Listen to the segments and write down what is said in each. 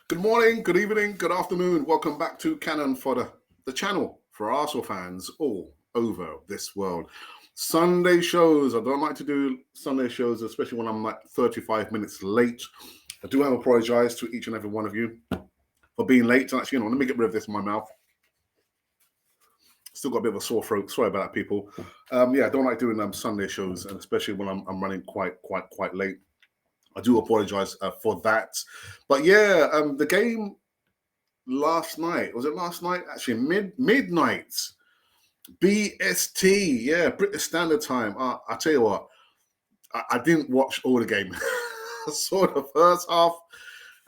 Good morning, good evening, good afternoon. Welcome back to Cannon Fodder, the channel for Arsenal fans all over this world. Sunday shows. I don't like to do Sunday shows, especially when I'm like 35 minutes late. I do have to apologize to each and every one of you for being late. Actually, let me get rid of this in my mouth. Still got a bit of a sore throat. Sorry about that, people. Yeah, I don't like doing Sunday shows, and especially when I'm running quite late. I do apologize for that. But yeah, the game last night. Was it last night? Actually, midnight. BST. Yeah, British Standard Time. I tell you what, I didn't watch all the game. I saw the first half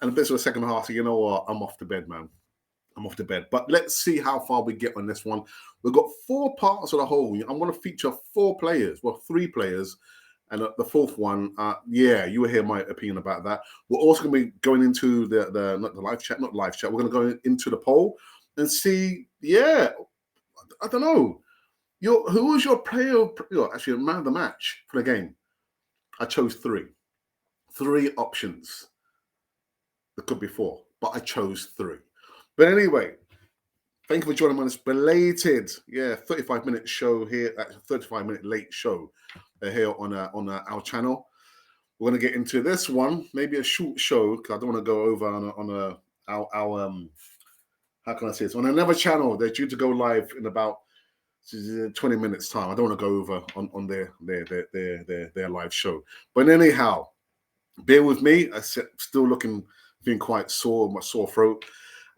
and a bit of the second half. So you know what? I'm off to bed, man. I'm off to bed. But let's see how far we get on this one. We've got 4 parts of the whole. I'm going to feature 4 players. Well, 3 players. And the fourth one, yeah, you will hear my opinion about that. We're also going to be going into the not the live chat, not live chat. We're going to go into the poll and see. Yeah, I don't know. Who was your player? Actually, man of the match for the game. I chose 3 options. There could be 4, but I chose 3. But anyway, thank you for joining me on this belated, 35-minute show here. 35-minute late show here on our channel. We're going to get into this one, maybe a short show, because I don't want to go over on our how can I say this, on another channel. They're due to go live in about 20 minutes time. I don't want to go over on their live show. But anyhow, bear with me. I'm still feeling quite sore, my sore throat.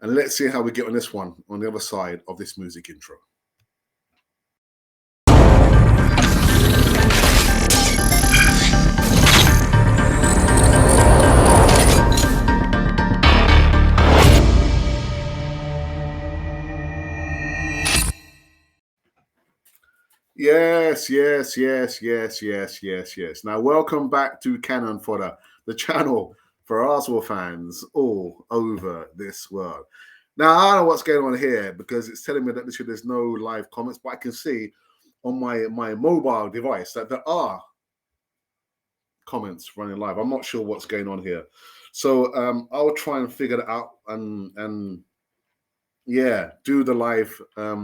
And let's see how we get on this one on the other side of this music intro. Yes. Now, welcome back to Cannon Fodder, the channel for Arsenal fans all over this world. Now, I don't know what's going on here because it's telling me that there's no live comments, but I can see on my mobile device that there are comments running live. I'm not sure what's going on here. So I'll try and figure it out and yeah, do the live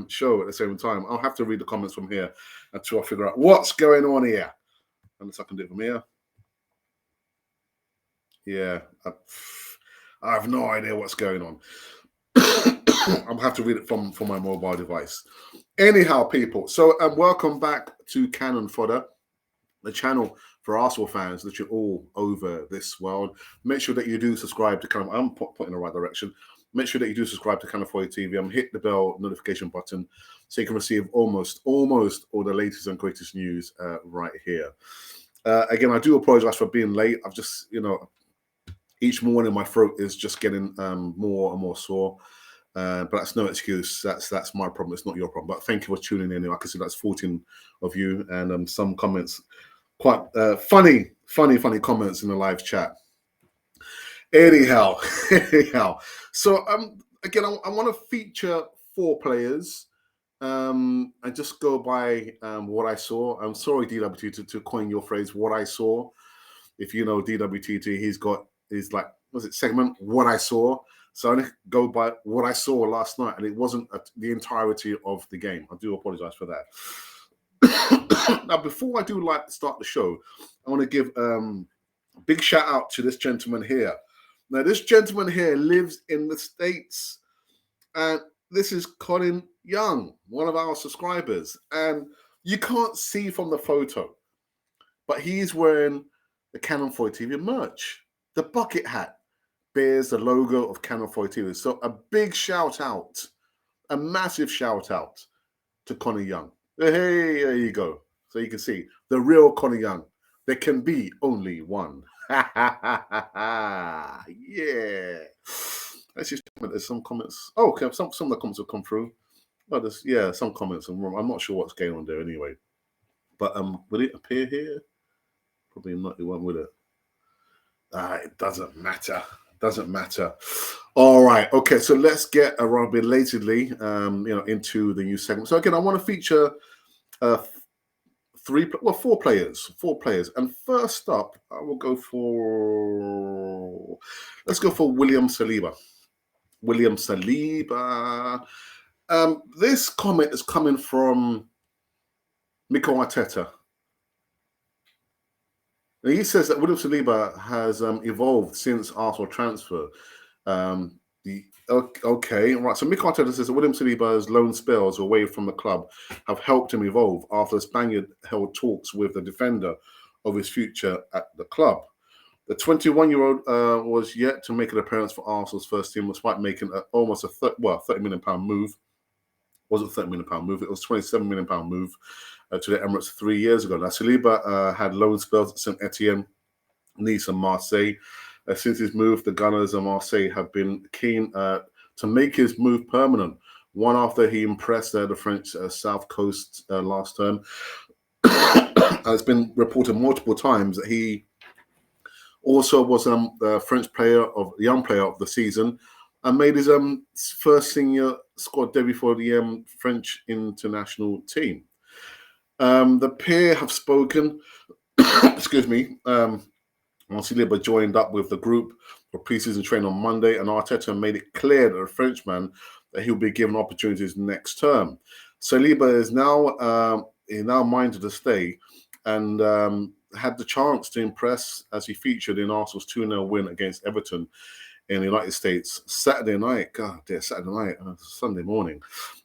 show at the same time. I'll have to read the comments from here until I figure out what's going on here. Unless I can do it from here. Yeah, I have no idea what's going on. I'll have to read it from my mobile device. Anyhow, people, so welcome back to Cannon Fodder, the channel for Arsenal fans that you're all over this world. Make sure that you do subscribe to Cannon. I'm pointing in the right direction. Make sure that you do subscribe to Cannon Fodder TV. Hit the bell notification button so you can receive almost all the latest and greatest news right here. Again, I do apologize for being late. I've just, each morning my throat is just getting more and more sore. But that's no excuse. That's my problem. It's not your problem. But thank you for tuning in. I can see that's 14 of you, and some comments, quite funny comments in the live chat. Anyhow. So again, I want to feature 4 players. And just go by what I saw. I'm sorry, DWT, to coin your phrase, what I saw. If you know DWTT, he's like, was it segment what I saw? So I only go by what I saw last night, and it wasn't the entirety of the game. I do apologize for that. Now, before I do start the show, I want to give a big shout out to this gentleman here. Now, this gentleman here lives in the States, and this is Colin Young, one of our subscribers. And you can't see from the photo, but he's wearing the Cannon Fodder TV merch. The bucket hat bears the logo of Cannon Fodder TV. So a big shout out, a massive shout out to Colin Young. Hey, there you go. So you can see the real Colin Young. There can be only one. Yeah. Let's just there's some comments. Oh, okay, some of the comments have come through. Well, there's some comments. I'm not sure what's going on there anyway. But will it appear here? Probably not. It won't, will it? It doesn't matter. Doesn't matter. All right. Okay. So let's get around belatedly, into the new segment. So again, I want to feature four players. And first up, I will go for, let's go for William Saliba. This comment is coming from Mikel Arteta. Now, he says that William Saliba has evolved since Arsenal transfer. Okay, right. So Mikel Arteta says that William Saliba's loan spells away from the club have helped him evolve after the Spaniard held talks with the defender of his future at the club. The 21-year-old was yet to make an appearance for Arsenal's first team, despite making almost a £30 million move. It wasn't £30 million move; it was £27 million move to the Emirates 3 years ago. Now, Saliba had loan spells at Saint Etienne, Nice, and Marseille. Since his move, the Gunners and Marseille have been keen to make his move permanent. One after he impressed the French South Coast last term. It's been reported multiple times that he also was the French young player of the season, and made his first senior squad debut for the French international team. The pair have spoken. Excuse me. Saliba joined up with the group for pre-season training on Monday, and Arteta made it clear to the Frenchman that he'll be given opportunities next term. Saliba is now minded to stay, and had the chance to impress as he featured in Arsenal's 2-0 win against Everton in the United States Sunday night, Sunday morning.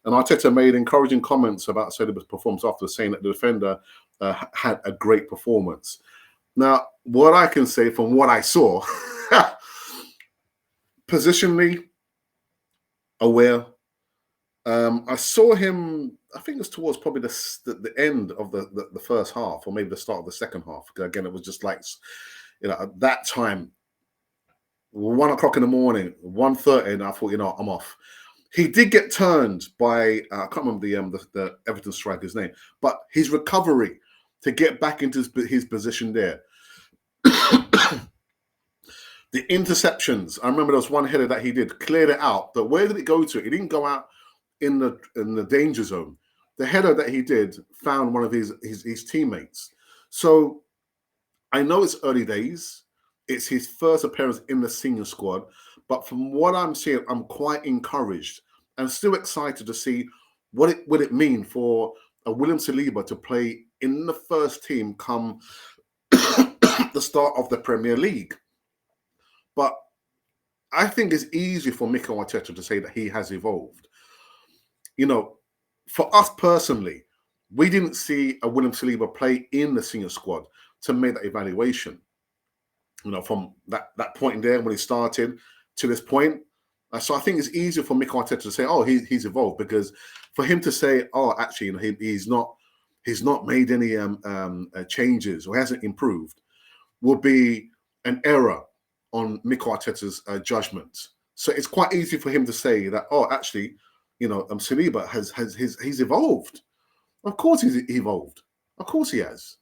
And Arteta made encouraging comments about Saliba's performance after, saying that the defender had a great performance. Now, what I can say from what I saw, positionally aware. I saw him, I think it was towards probably the end of the first half, or maybe the start of the second half. Again, it was just like, at that time, 1 o'clock in the morning, 1:30, and I thought, I'm off. He did get turned by, I can't remember the Everton striker's name, but his recovery to get back into his position there. The interceptions, I remember there was one header that he did, cleared it out, but where did it go to? It didn't go out in the danger zone. The header that he did found one of his teammates. So I know it's early days. It's his first appearance in the senior squad, but from what I'm seeing, I'm quite encouraged and still excited to see what it would mean for a William Saliba to play in the first team come the start of the Premier League. But I think it's easy for Mikel Arteta to say that he has evolved. For us personally, we didn't see a William Saliba play in the senior squad to make that evaluation. From that point in there when he started to this point. So I think it's easier for Mikel Arteta to say, oh, he's evolved, because for him to say, oh, actually, he's not made any changes or hasn't improved, will be an error on Mikel Arteta's judgment. So it's quite easy for him to say that, oh, actually, Saliba he's evolved. Of course he's evolved. Of course he has.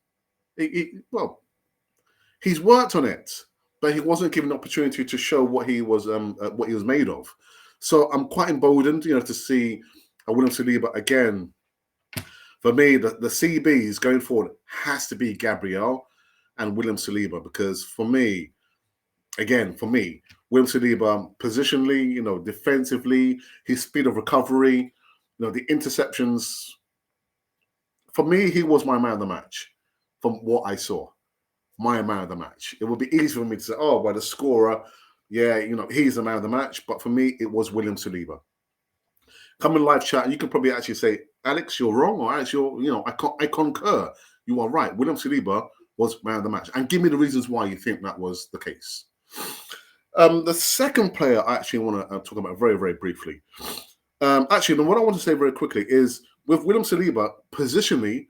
He's worked on it, but he wasn't given an opportunity to show what he was made of. So I'm quite emboldened, to see William Saliba again. For me, the CBs going forward has to be Gabriel and William Saliba, because for me, William Saliba, positionally, defensively, his speed of recovery, the interceptions. For me, he was my man of the match from what I saw. My man of the match. It would be easy for me to say, oh, by the scorer, he's the man of the match. But for me, it was William Saliba. Come in live chat, and you can probably actually say, Alex, you're wrong, or Alex, I concur. You are right. William Saliba was man of the match. And give me the reasons why you think that was the case. The second player I actually want to talk about very, very briefly. What I want to say very quickly is, with William Saliba, positionally,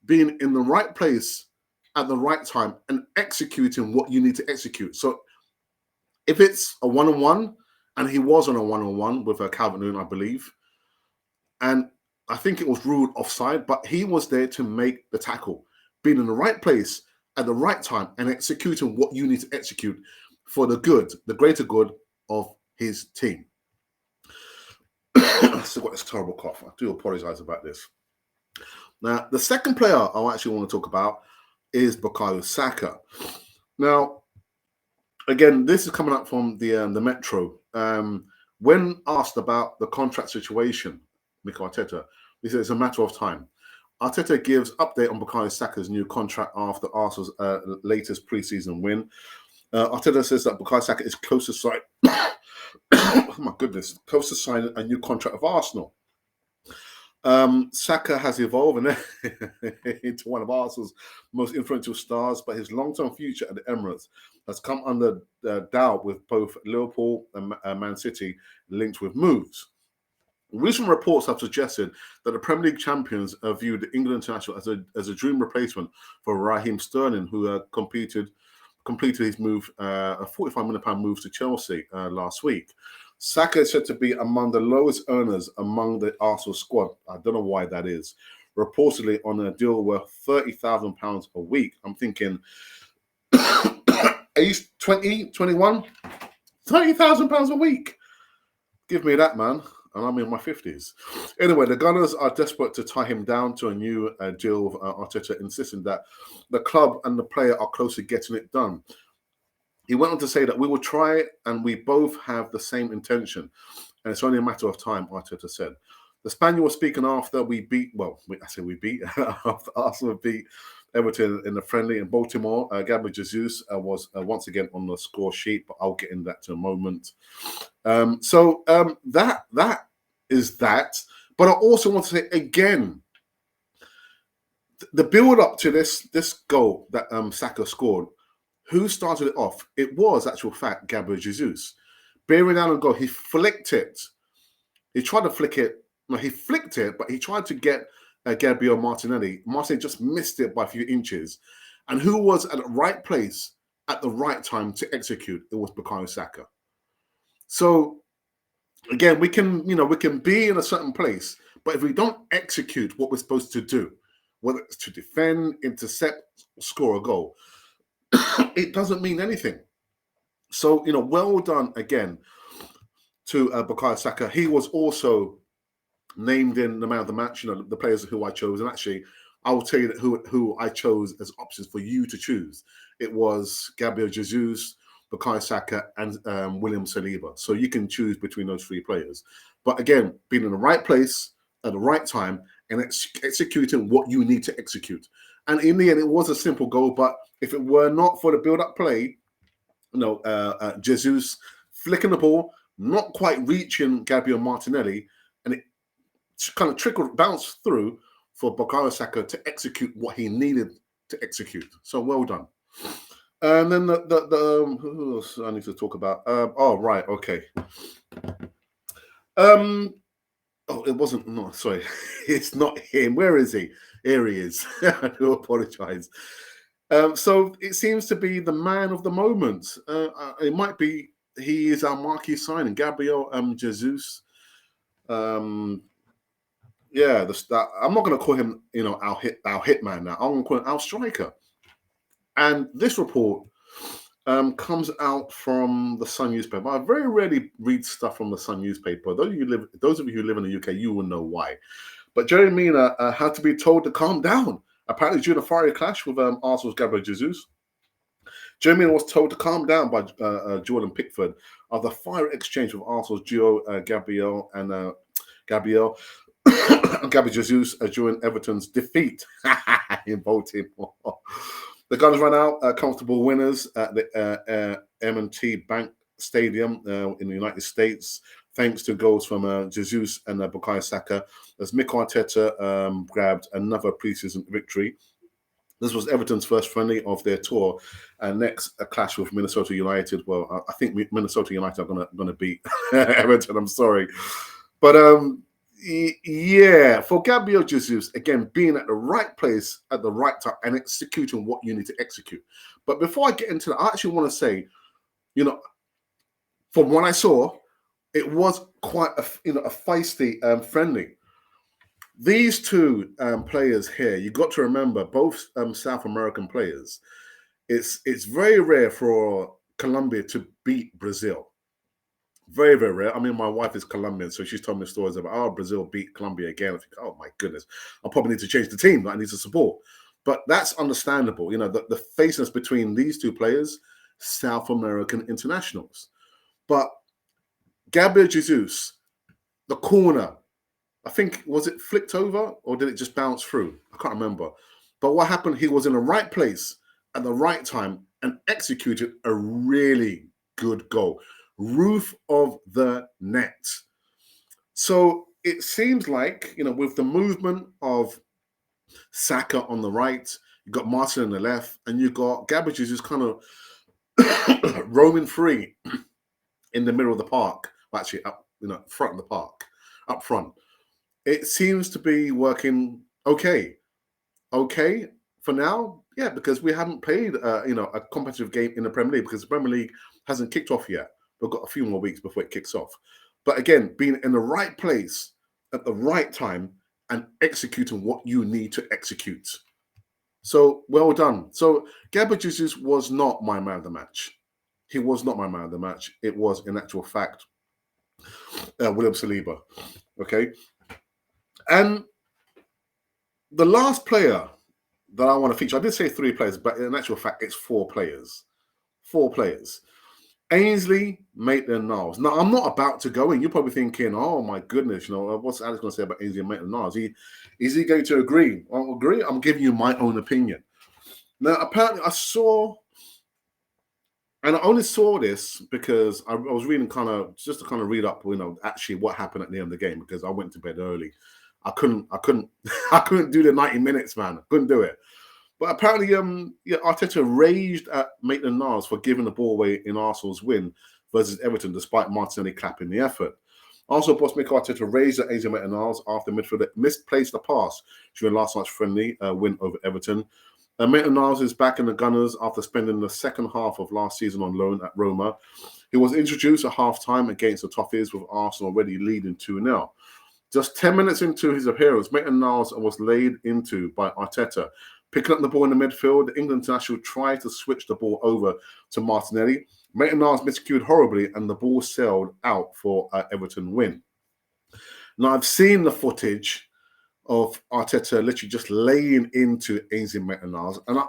being in the right place at the right time and executing what you need to execute. So if it's a one-on-one, and he was on a one-on-one with Calvert-Lewin, I believe, and I think it was ruled offside, but he was there to make the tackle, being in the right place at the right time and executing what you need to execute for the greater good of his team. I've still got this terrible cough. I do apologize about this. Now, the second player I actually want to talk about is Bukayo Saka. Now, again, this is coming up from the Metro. When asked about the contract situation, Mikel Arteta, he said it's a matter of time. Arteta gives update on Bukayo Saka's new contract after Arsenal's latest preseason win. Arteta says that Bukayo Saka is close to sign. Oh my goodness, close to signing a new contract of Arsenal. Saka has evolved into one of Arsenal's most influential stars, but his long-term future at the Emirates has come under doubt with both Liverpool and Man City linked with moves. Recent reports have suggested that the Premier League champions viewed the England international as a dream replacement for Raheem Sterling, who completed his move, a £45 million move to Chelsea last week. Saka is said to be among the lowest earners among the Arsenal squad. I don't know why that is. Reportedly on a deal worth £30,000 a week. I'm thinking, age 20, 21, £30,000 a week. Give me that, man. And I'm in my 50s. Anyway, the Gunners are desperate to tie him down to a new deal with Arteta, insisting that the club and the player are close to getting it done. He went on to say that we will try and we both have the same intention. And it's only a matter of time, Arteta said. The Spaniard was speaking after we beat, after Arsenal beat Everton in the friendly in Baltimore. Gabriel Jesus was once again on the score sheet, but I'll get into that in a moment. That is that. But I also want to say again, the build up to this goal that Saka scored, who started it off? It was, actual fact, Gabriel Jesus. Bearing down and go, he flicked it. He tried to flick it. No, he flicked it, but he tried to get Gabriel Martinelli. Martinelli just missed it by a few inches. And who was at the right place at the right time to execute? It was Bukayo Saka. So again, we can be in a certain place, but if we don't execute what we're supposed to do, whether it's to defend, intercept, score a goal, it doesn't mean anything. So, well done again to Bukayo Saka. He was also named in the man of the match, the players who I chose. And actually, I will tell you that who I chose as options for you to choose. It was Gabriel Jesus, Bukayo Saka, and William Saliba. So you can choose between those three players. But again, being in the right place at the right time and executing what you need to execute. And in the end, it was a simple goal. But if it were not for the build-up play, Jesus flicking the ball, not quite reaching Gabriel Martinelli, and it kind of bounced through for Bukayo Saka to execute what he needed to execute. So well done. And then who else I need to talk about? Right, okay. It wasn't. No, sorry, it's not him. Where is he? Here he is. I do apologize. So it seems to be the man of the moment. It might be he is our marquee signing, Gabriel Jesus. I'm not going to call him, our hitman now. I'm going to call him our striker. And this report comes out from the Sun newspaper. I very rarely read stuff from the Sun newspaper. Those of you who live in the UK, you will know why. But Jerry Mina had to be told to calm down. Apparently, during a fiery clash with Arsenal's Gabriel Jesus, Jerry Mina was told to calm down by Jordan Pickford of the fiery exchange with Arsenal's duo Gabriel and Gabriel Jesus during Everton's defeat in Baltimore. The Gunners ran out comfortable winners at the M&T Bank Stadium in the United States, thanks to goals from Jesus and Bukayo Saka, as Mikel Arteta grabbed another preseason victory. This was Everton's first friendly of their tour, and next a clash with Minnesota United. Well, I think Minnesota United are gonna beat Everton. I'm sorry, but for Gabriel Jesus, again, being at the right place at the right time and executing what you need to execute. But before I get into that, I actually want to say, from what I saw, it was quite a feisty friendly. These two players here, you got to remember, both South American players. It's very rare for Colombia to beat Brazil. Very, very rare. I mean, my wife is Colombian, so she's told me stories about, oh, Brazil beat Colombia again. I think, oh my goodness, I probably need to change the team that I need to support. But that's understandable. You know, the faceness between these two players, South American internationals. But Gabriel Jesus, the corner, I think, was it flicked over or did it just bounce through? I can't remember. But what happened, he was in the right place at the right time and executed a really good goal. Roof of the net. So it seems like, you know, with the movement of Saka on the right, you got Martin on the left, and you got Gabbage who's kind of roaming free in the middle of the park, actually up, you know, front of the park, up front. It seems to be working okay. Okay for now, yeah, because we haven't played, you know, a competitive game in the Premier League because the Premier League hasn't kicked off yet. We've got a few more weeks before it kicks off. But again, being in the right place at the right time and executing what you need to execute. So well done. So Gabriel Jesus was not my man of the match. He was not my man of the match. It was, in actual fact, William Saliba. Okay. And the last player that I want to feature, I did say 3 players, but in actual fact, it's 4 players. 4 players. Ainsley Maitland-Niles. Now, I'm not about to go in. You're probably thinking, oh my goodness, you know, what's Alex going to say about Ainsley Maitland-Niles? Is he going to agree? I'll agree. I'm giving you my own opinion. Now, apparently, I only saw this because I was reading just to read up, you know, actually what happened at the end of the game because I went to bed early. I couldn't do the 90 minutes, man. I couldn't do it. But apparently, Arteta raged at Maitland-Niles for giving the ball away in Arsenal's win versus Everton, despite Martinelli clapping the effort. Also, boss Mikel Arteta raged at Ainsley Maitland-Niles after midfielder misplaced the pass during last night's friendly win over Everton. Maitland-Niles is back in the Gunners after spending the second half of last season on loan at Roma. He was introduced at half-time against the Toffees with Arsenal already leading 2-0. Just 10 minutes into his appearance, Maitland-Niles was laid into by Arteta. Picking up the ball in the midfield, the England international tried to switch the ball over to Martinelli. Maitland-Niles miscued horribly and the ball sailed out for an Everton win. Now, I've seen the footage of Arteta literally just laying into Ainsley Maitland-Niles. And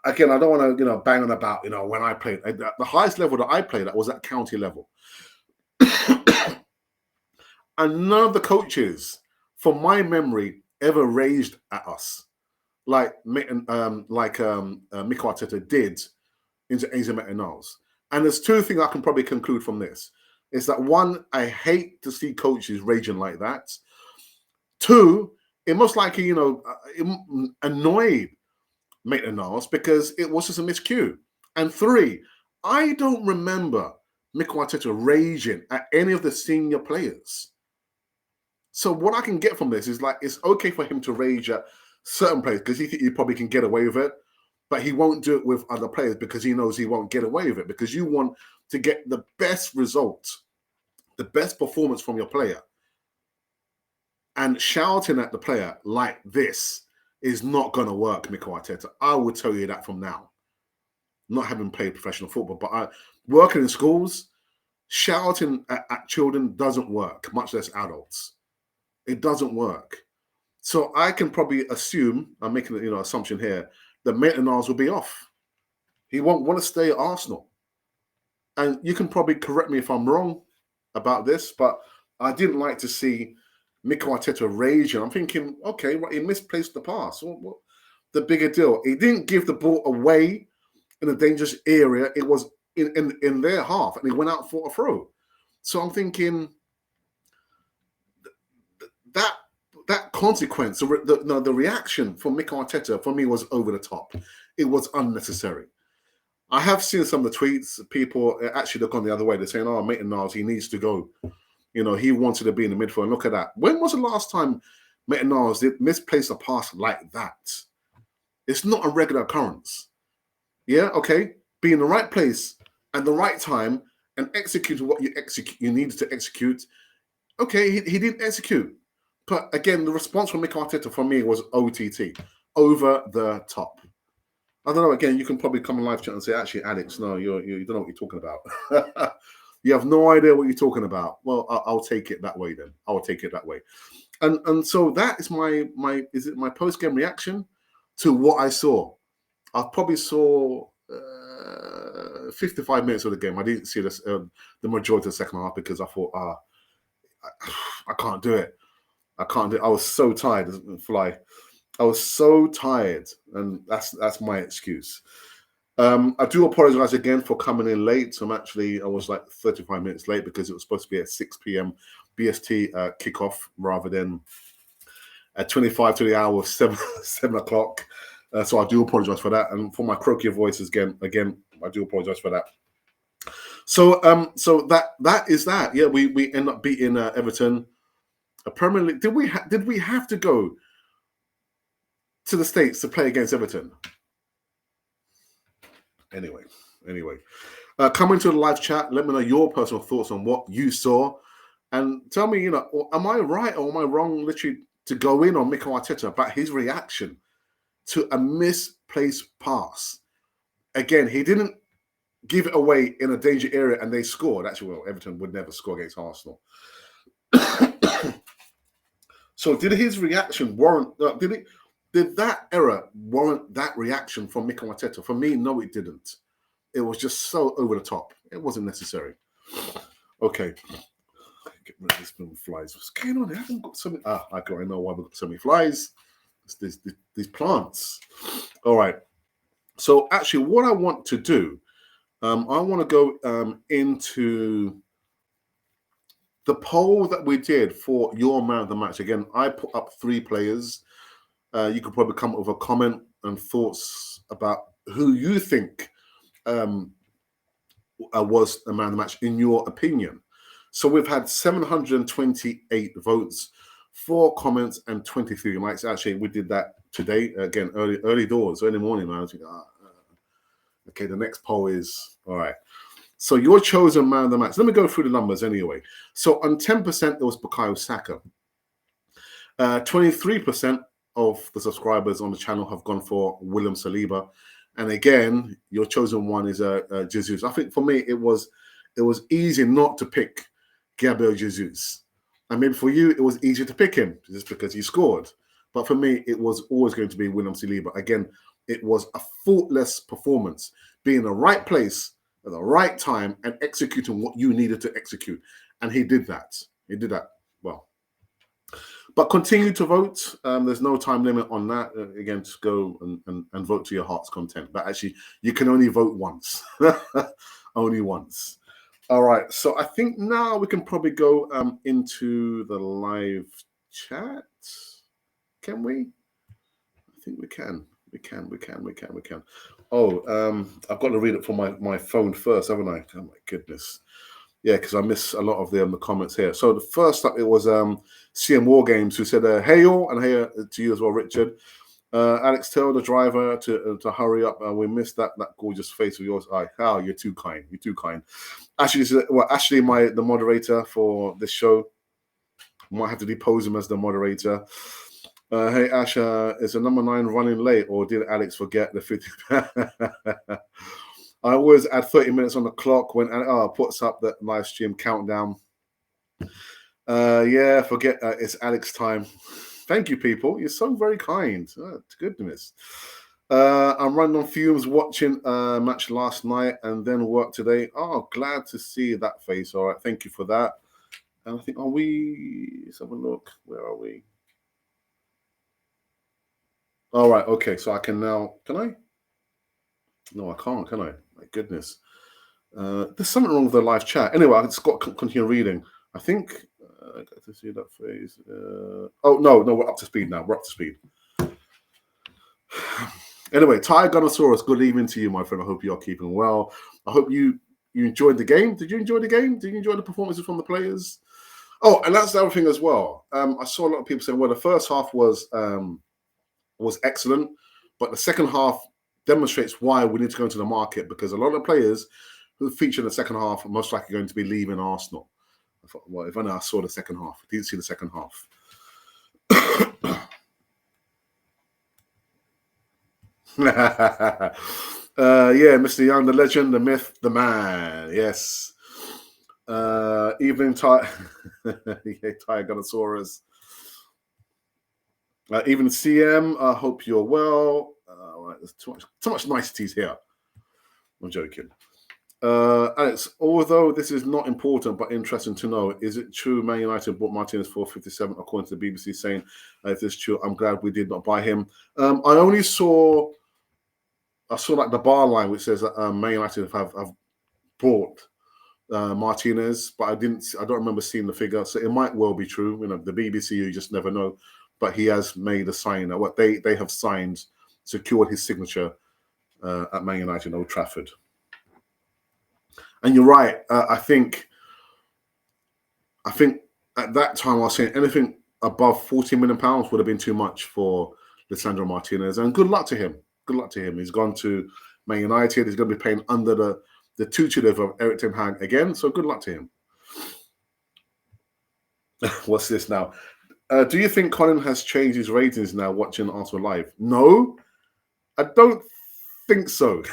again, I don't want to, bang on about, when I played. The highest level that I played at was at county level. And none of the coaches, from my memory, ever raged at us like Mikel Arteta did into Ainsley Maitland-Niles. And there's 2 things I can probably conclude from this. Is that 1, I hate to see coaches raging like that. 2, it most likely, it annoyed Maitland-Niles because it was just a miscue. And 3, I don't remember Mikel Arteta raging at any of the senior players. So what I can get from this is like, it's okay for him to rage at certain players because he thinks he probably can get away with it, but he won't do it with other players because he knows he won't get away with it because you want to get the best result, the best performance from your player. And shouting at the player like this is not going to work, Mikel Arteta. I will tell you that from now. Not having played professional football, but working in schools, shouting at children doesn't work, much less adults. It doesn't work. So I can probably assume, I'm making an assumption here, that Maitland-Niles will be off. He won't want to stay at Arsenal. And you can probably correct me if I'm wrong about this, but I didn't like to see Mikel Arteta raging. I'm thinking, okay, right, he misplaced the pass. What the bigger deal? He didn't give the ball away in a dangerous area. It was in their half, and he went out for a throw. So I'm thinking that consequence, the reaction from Mikel Arteta for me was over the top. It was unnecessary. I have seen some of the tweets. People actually look on the other way. They're saying, "Oh, Maitland-Niles, he needs to go." He wanted to be in the midfield. And look at that. When was the last time Maitland-Niles did misplace a pass like that? It's not a regular occurrence. Yeah, okay. Be in the right place at the right time and execute what you needed to execute. Okay, he didn't execute. But again, the response from Mikel Arteta for me was OTT, over the top. I don't know. Again, you can probably come on live chat and say, actually, Alex, no, you don't know what you're talking about. You have no idea what you're talking about. Well, I'll take it that way then. I'll take it that way. And so that is my post game reaction to what I saw. I probably saw 55 minutes of the game. I didn't see this the majority of the second half because I thought, I can't do it. I can't do it. I was so tired. Fly. I was so tired, and that's my excuse. I do apologize again for coming in late. So I was like 35 minutes late because it was supposed to be at 6 p.m. BST kickoff rather than at 25 to the hour of 7 o'clock. So I do apologize for that, and for my croaky voices again, I do apologize for that. So that is that. Yeah, we end up beating Everton. Premier League. Did we have to go to the States to play against Everton? Anyway, come into the live chat. Let me know your personal thoughts on what you saw, and tell me, am I right or am I wrong, literally, to go in on Mikel Arteta about his reaction to a misplaced pass? Again, he didn't give it away in a danger area, and they scored. Actually, well, Everton would never score against Arsenal. So, did his reaction warrant? Did that error warrant that reaction from Mikel Arteta? For me, no, it didn't. It was just so over the top. It wasn't necessary. Okay. Get rid of this little flies. What's going on? I haven't got so many. I know why we've got so many flies. It's these plants. All right. So actually, what I want to do, I want to go into the poll that we did for your man of the match. Again, I put up 3 players. You could probably come up with a comment and thoughts about who you think was the man of the match in your opinion. So we've had 728 votes, 4 comments, and 23 likes. Actually, we did that today. Again, early doors, early morning. Man. I was thinking, okay, the next poll is, all right. So your chosen man of the match. Let me go through the numbers anyway. So on 10%, it was Bukayo Saka. 23% of the subscribers on the channel have gone for William Saliba. And again, your chosen one is Jesus. I think for me, it was easy not to pick Gabriel Jesus. I mean, for you, it was easier to pick him just because he scored. But for me, it was always going to be William Saliba. Again, it was a faultless performance, being in the right place at the right time and executing what you needed to execute. And he did that. He did that well. But continue to vote. There's no time limit on that. Again, just go and vote to your heart's content. But actually, you can only vote once. Only once. All right. So I think now we can probably go into the live chat. Can we? I think we can. We can. Oh, I've got to read it from my phone first, haven't I? Oh, my goodness. Yeah, because I miss a lot of the comments here. So the first up, it was CM War Games who said, hey all, and hey to you as well, Richard. Alex, tell the driver to hurry up. We missed that gorgeous face of yours. How you're too kind. You're too kind. Ashley, the moderator for this show. Might have to depose him as the moderator. Hey Ash, is the number 9 running late, or did Alex forget the 50? I always add 30 minutes on the clock when puts up the live stream countdown. Yeah, forget it's Alex time. Thank you, people. You're so very kind. Goodness. I'm running on fumes watching match last night and then work today. Oh, glad to see that face. All right, thank you for that. And I think, let's have a look. Where are we? All right, okay. So I can now, can I? No, I can't, can I? My goodness. There's something wrong with the live chat. Anyway, I just got to continue reading. I think I got to see that phase. Oh, no, we're up to speed now. We're up to speed. Anyway, Ty Gunnosaurus, good evening to you, my friend. I hope you're keeping well. I hope you enjoyed the game. Did you enjoy the game? Did you enjoy the performances from the players? Oh, and that's the other thing as well. I saw a lot of people saying, well, the first half was excellent, but the second half demonstrates why we need to go into the market, because a lot of players who feature in the second half are most likely going to be leaving Arsenal. I thought, well, if only I saw the second half. I didn't see the second half. Yeah, Mr. Young, the legend, the myth, the man. Yes. Evening, Tyrannosaurus. Even CM, I hope you're well. Right, there's too much niceties here. I'm joking. Alex, although this is not important but interesting to know, is it true Man United bought Martinez for 57 according to the BBC saying if this is true, I'm glad we did not buy him. I saw like the bar line which says that Man United have bought Martinez, but I don't remember seeing the figure, so it might well be true. You know, the BBC, you just never know. But he has made a sign. What they have signed, secured his signature at Man United Old Trafford. And you're right. I think at that time I was saying anything above £40 million would have been too much for Lisandro Martinez. And good luck to him. Good luck to him. He's gone to Man United. He's going to be playing under the tutelage of Erik ten Hag again. So good luck to him. What's this now? Do you think Colin has changed his ratings now watching Arsenal live? No, I don't think so.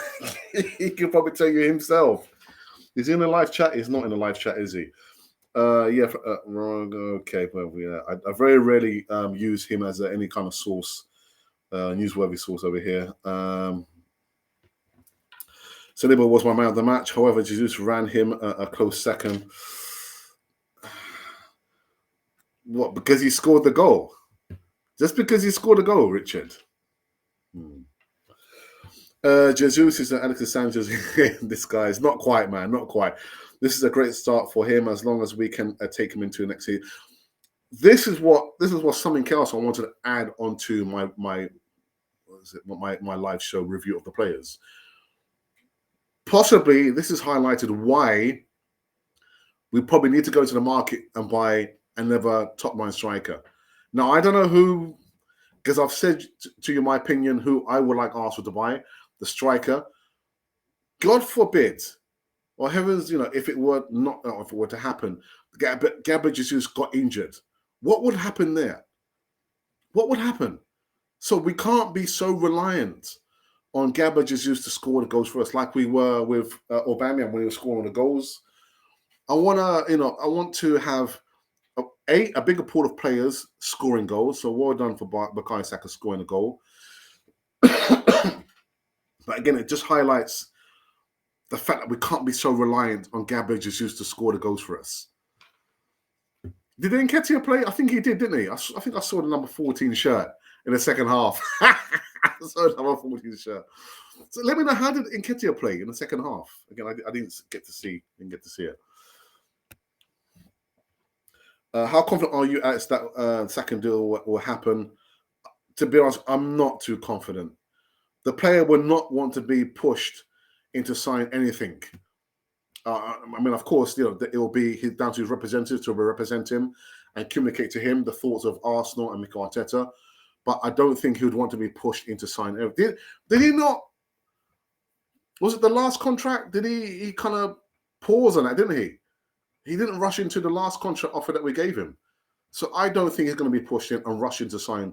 He can probably tell you himself. Is he in a live chat? He's not in a live chat, is he? Wrong. Okay, well, yeah. I very rarely use him as any kind of source, newsworthy source over here. Saliba was my man of the match. However, Jesus ran him a close second. What? Because he scored the goal? Just because he scored a goal, Richard? Jesus is Alexis Sanchez in disguise. Not quite, man. Not quite. This is a great start for him as long as we can take him into next season. This is what something else I wanted to add onto my live show review of the players. Possibly this has highlighted why we probably need to go to the market and buy another top line striker. Now I don't know who, because I've said to you my opinion who I would like Arsenal to buy, the striker. God forbid, or heavens, if it were to happen, Gabriel Jesus got injured. What would happen there? What would happen? So we can't be so reliant on Gabriel Jesus to score the goals for us, like we were with Aubameyang when he was scoring the goals. I want to have a bigger pool of players scoring goals. So well done for Bukayo Saka scoring a goal. But again, it just highlights the fact that we can't be so reliant on Gabriel Jesus to score the goals for us. Did Nketiah play? I think he did, didn't he? I think I saw the number 14 shirt in the second half. I saw the number 14 shirt. So let me know, how did Nketiah play in the second half? Again, I didn't get to see it. How confident are you, Alex, that second deal will happen? To be honest, I'm not too confident. The player will not want to be pushed into sign anything. Of course, it will be down to his representatives to represent him and communicate to him the thoughts of Arsenal and Mikel Arteta. But I don't think he would want to be pushed into sign. Did he not? Was it the last contract? Did he kind of pause on that, didn't he? He didn't rush into the last contract offer that we gave him. So I don't think he's going to be pushed in and rush in to sign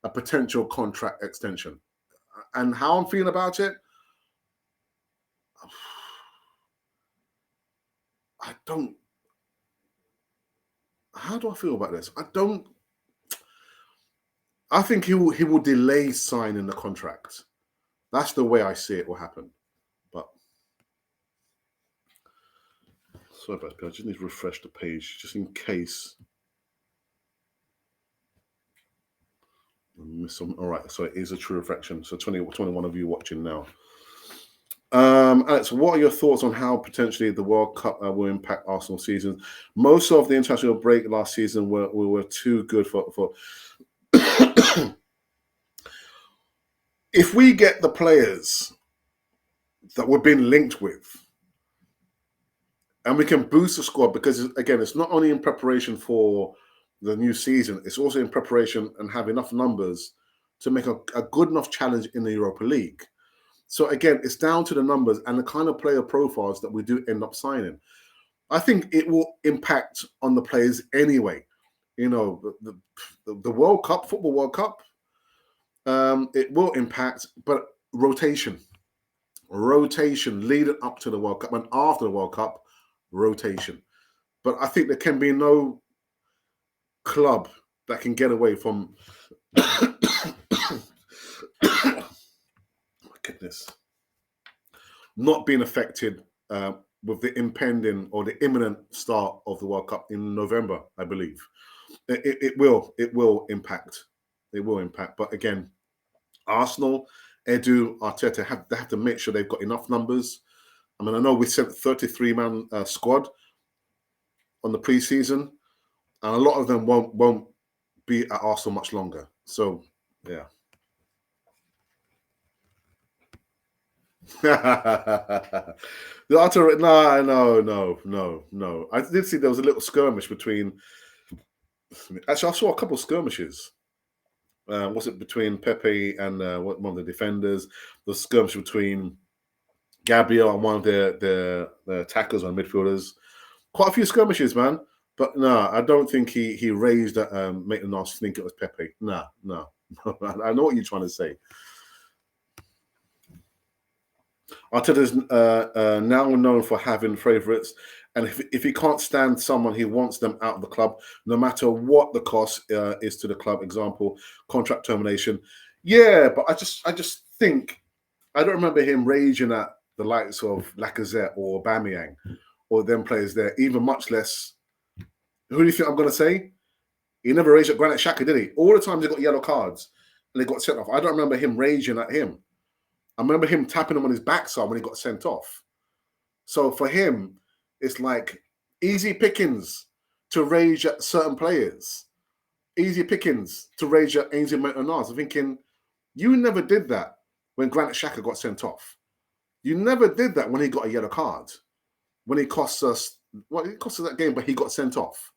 a potential contract extension. And how I'm feeling about it, how do I feel about this? I think he will delay signing the contract. That's the way I see it will happen. But sorry about that, I just need to refresh the page just in case I miss some. All right, so it is a true reflection. So 21 of you watching now. Alex, what are your thoughts on how potentially the World Cup will impact Arsenal season? Most of the international break last season were too good for if we get the players that we're being linked with and we can boost the squad, because again, it's not only in preparation for the new season, it's also in preparation and have enough numbers to make a good enough challenge in the Europa League. So again, it's down to the numbers and the kind of player profiles that we do end up signing. I think it will impact on the players anyway. The World Cup, Football World Cup, it will impact, but rotation leading up to the World Cup and after the World Cup, rotation. But I think there can be no club that can get away from my goodness, not being affected with the impending or the imminent start of the World Cup in November, I believe. It will impact. It will impact. But again, Arsenal, Edu, Arteta they have to make sure they've got enough numbers. I mean, I know we sent 33-man squad on the preseason, and a lot of them won't be at Arsenal much longer. So, yeah. The utter no. I did see there was a little skirmish between. Actually, I saw a couple of skirmishes. Was it between Pepe and one of the defenders? The skirmish between Gabriel and one of the attackers or midfielders. Quite a few skirmishes, man. But no, I don't think he raised that, making us think it was Pepe. No. I know what you're trying to say. Arteta's now known for having favourites, and if he can't stand someone, he wants them out of the club, no matter what the cost is to the club. Example, contract termination. Yeah, but I just think I don't remember him raging at the likes of Lacazette or Aubameyang or them players there, even much less. Who do you think I'm going to say? He never raged at Granit Xhaka, did he? All the times he got yellow cards and they got sent off. I don't remember him raging at him. I remember him tapping him on his backside when he got sent off. So for him, it's like easy pickings to rage at certain players. Easy pickings to rage at Ainsley Maitland-Niles. I'm thinking, you never did that when Granit Xhaka got sent off. You never did that when he got a yellow card. When he cost us, it cost us that game, but he got sent off.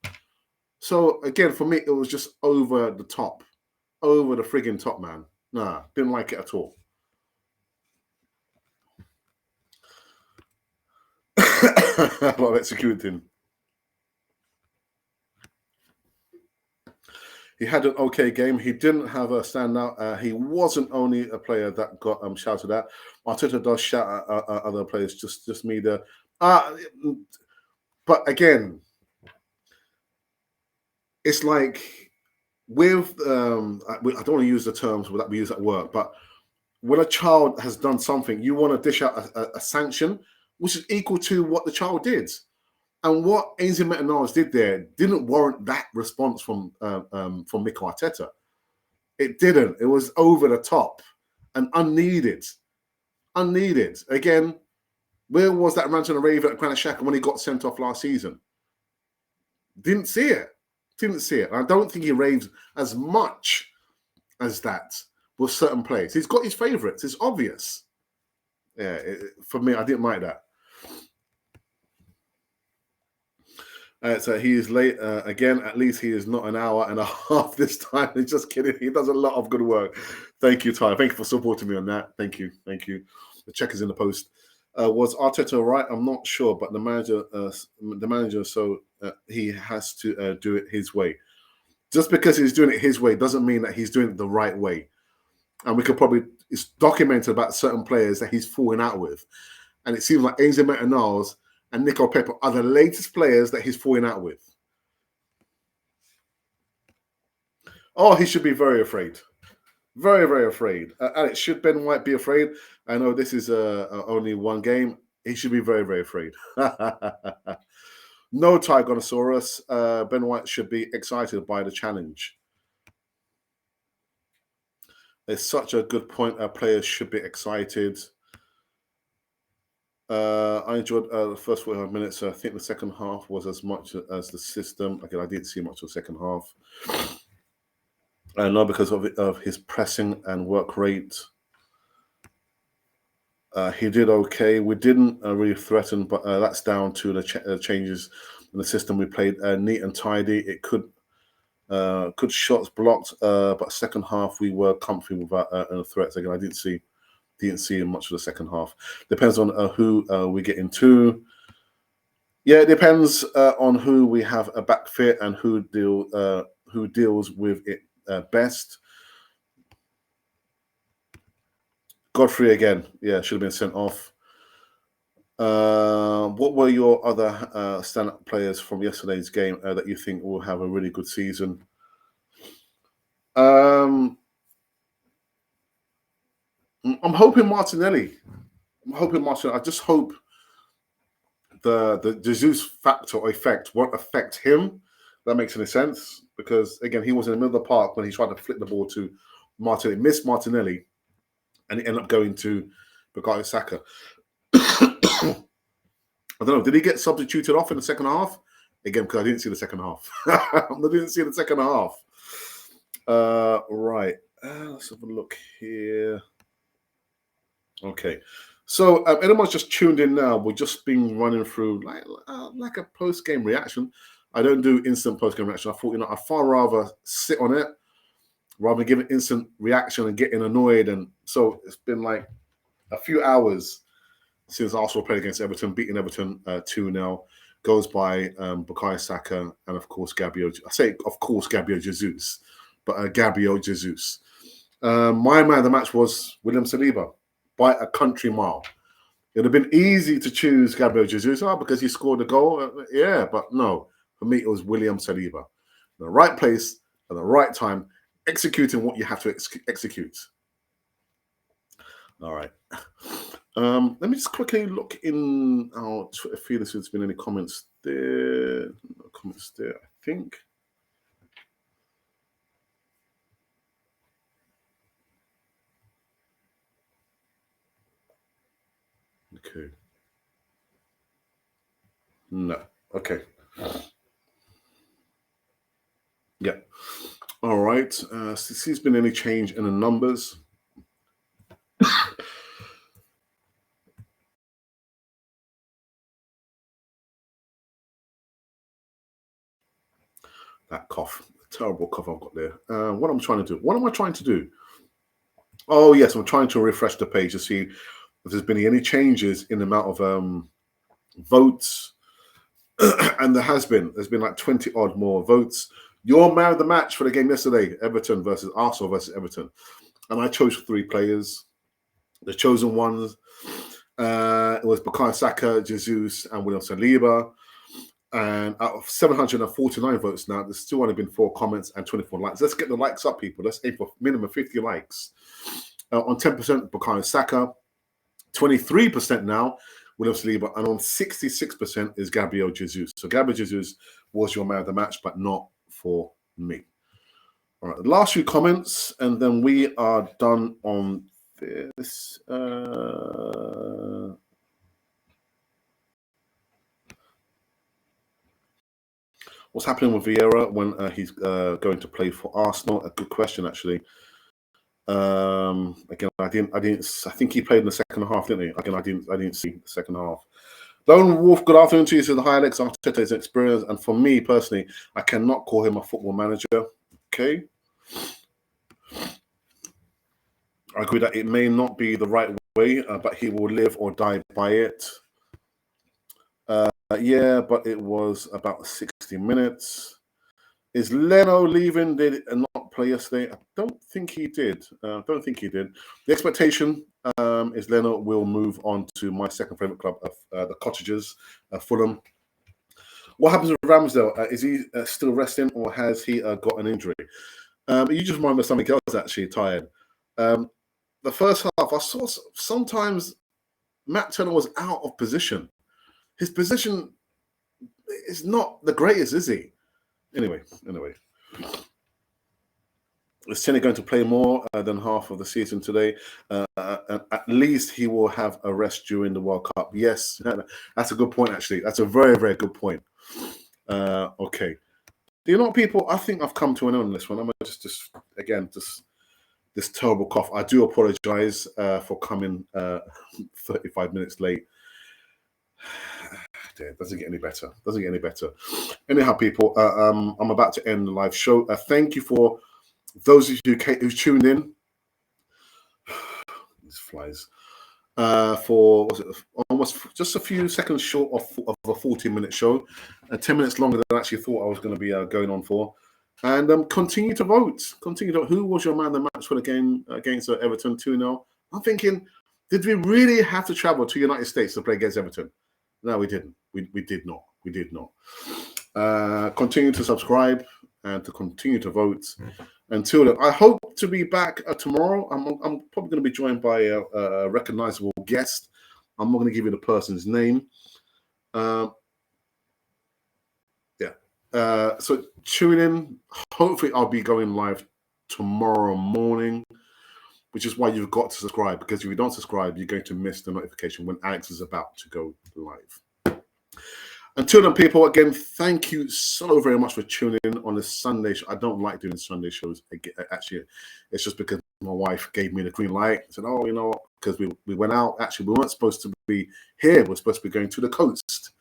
So again, for me, it was just over the top. Over the frigging top, man. Nah, didn't like it at all. A lot of executing. He had an okay game. He didn't have a standout. He wasn't only a player that got shouted at. Arteta does shout at other players. Just me there. But again, it's like with I don't want to use the terms that we use at work, but when a child has done something, you want to dish out a sanction, which is equal to what the child did. And what Ainsley Maitland-Niles did there didn't warrant that response from Mikel Arteta. It didn't. It was over the top and unneeded. Unneeded. Again, where was that rant and rave at Granit Xhaka when he got sent off last season? Didn't see it. Didn't see it. I don't think he raves as much as that with certain players. He's got his favourites. It's obvious. Yeah, for me, I didn't like that. So he is late again. At least he is not an hour and a half this time. He's just kidding. He does a lot of good work. Thank you, Ty. Thank you for supporting me on that. Thank you. The check is in the post. Was Arteta right? I'm not sure, but the manager, so he has to do it his way. Just because he's doing it his way doesn't mean that he's doing it the right way. And we could probably, it's documented about certain players that he's falling out with. And it seems like Ainsley Maitland-Niles and Nico Pepe are the latest players that he's falling out with. Oh, he should be very afraid. Very, very afraid. Alex, should Ben White be afraid? I know this is only one game. He should be very, very afraid. No, Tygonosaurus. Ben White should be excited by the challenge. It's such a good point. Players should be excited. I enjoyed the first 45 minutes. I think the second half was as much as the system. Again, I didn't see much of the second half. Not because of his pressing and work rate. He did okay. We didn't really threaten, but that's down to the changes in the system. We played neat and tidy. It could shots blocked, but second half we were comfy without threats. Again, I didn't see much of the second half. Depends on who we get into. Yeah, it depends on who we have a back fit and who deals with it best. Godfrey again, yeah, should have been sent off. What were your other stand-up players from yesterday's game that you think will have a really good season? I'm hoping Martinelli. I just hope the Jesus factor or effect won't affect him. That makes any sense, because again, he was in the middle of the park when he tried to flick the ball to Martinelli, missed Martinelli, and it ended up going to Bukayo Saka. I don't know. Did he get substituted off in the second half? Again, because I didn't see the second half. I didn't see the second half. Right. Let's have a look here. Okay. So anyone's just tuned in now, we've just been running through like a post-game reaction. I don't do instant post-game reaction. I thought, I'd far rather sit on it rather than give an instant reaction and getting annoyed. And so it's been like a few hours since Arsenal played against Everton, beating Everton 2-0. Goes by Bukayo Saka and, of course, Gabriel. I say, of course, Gabriel Jesus, but Gabriel Jesus. My man of the match was William Saliba by a country mile. It would have been easy to choose Gabriel Jesus because he scored a goal. Yeah, but no. For me, it was William Saliba. In the right place at the right time, executing what you have to execute. All right. Let me just quickly look in our Twitter feed if there's been any comments there. No comments there, I think. Okay. No. Okay. Yeah. All right. Since there's been any change in the numbers. That cough, terrible cough I've got there. What am I trying to do? What am I trying to do? Oh, yes, I'm trying to refresh the page to see if there's been any changes in the amount of votes. And there's been like 20 odd more votes. Your man of the match for the game yesterday, Everton versus Arsenal versus Everton. And I chose 3 players. The chosen ones, it was Bukayo Saka, Jesus, and William Saliba. And out of 749 votes now, there's still only been 4 comments and 24 likes. Let's get the likes up, people. Let's aim for minimum 50 likes. On 10%, Bukayo Saka. 23% now, William Saliba. And on 66% is Gabriel Jesus. So Gabriel Jesus was your man of the match, but not for me. All right, the last few comments, and then we are done on this. What's happening with Vieira when he's going to play for Arsenal? A good question, actually. Again, I think he played in the second half, didn't he? Again, I didn't see the second half. Lone Wolf, good afternoon to you. So the Hi Alex, Arteta is experience, and for me personally, I cannot call him a football manager. Okay, I agree that it may not be the right way, but he will live or die by it. Yeah, but it was about 60 minutes. Is Leno leaving? Did not play yesterday? I don't think he did. The expectation is Leno will move on to my second favourite club, the Cottagers, Fulham. What happens with Ramsdale? Is he still resting, or has he got an injury? You just remind me of something else, actually, tired. The first half, I saw sometimes Matt Turner was out of position. His position is not the greatest, is he? Anyway. Is Tenny going to play more than half of the season today? At least he will have a rest during the World Cup. Yes, that's a good point, actually. That's a very, very good point. Okay. Do you know what, people? I think I've come to an end on this one. I'm just this terrible cough. I do apologize for coming 35 minutes late. It doesn't get any better. Anyhow, people, I'm about to end the live show. Thank you for those of you who tuned in. These flies. For almost just a few seconds short of a 40-minute show, 10 minutes longer than I actually thought I was going to be going on for. And continue to vote. Who was your man of the match for the game against Everton 2-0? I'm thinking Did we really have to travel to United States to play against Everton? No, we didn't. We did not. We did not. Continue to subscribe and to continue to vote. Until then, I hope to be back tomorrow. I'm probably going to be joined by a recognizable guest. I'm not going to give you the person's name. So tune in. Hopefully, I'll be going live tomorrow morning, which is why you've got to subscribe, because if you don't subscribe, you're going to miss the notification when Alex is about to go live. Until then, people, again, thank you so very much for tuning in on this Sunday show. I don't like doing Sunday shows. Actually, it's just because my wife gave me the green light. I said, oh, you know, because we went out. Actually, we weren't supposed to be here. We're supposed to be going to the coast,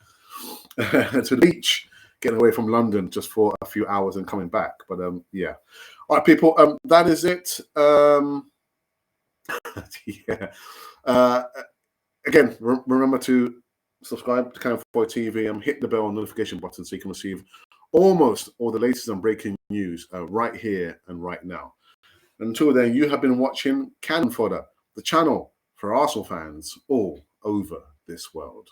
to the beach, getting away from London just for a few hours and coming back. But yeah. All right, people, that is it. Yeah. Again, remember to subscribe to Canon Fodder TV and hit the bell and notification button so you can receive almost all the latest and breaking news right here and right now. Until then, you have been watching Canon Fodder, the channel for Arsenal fans all over this world.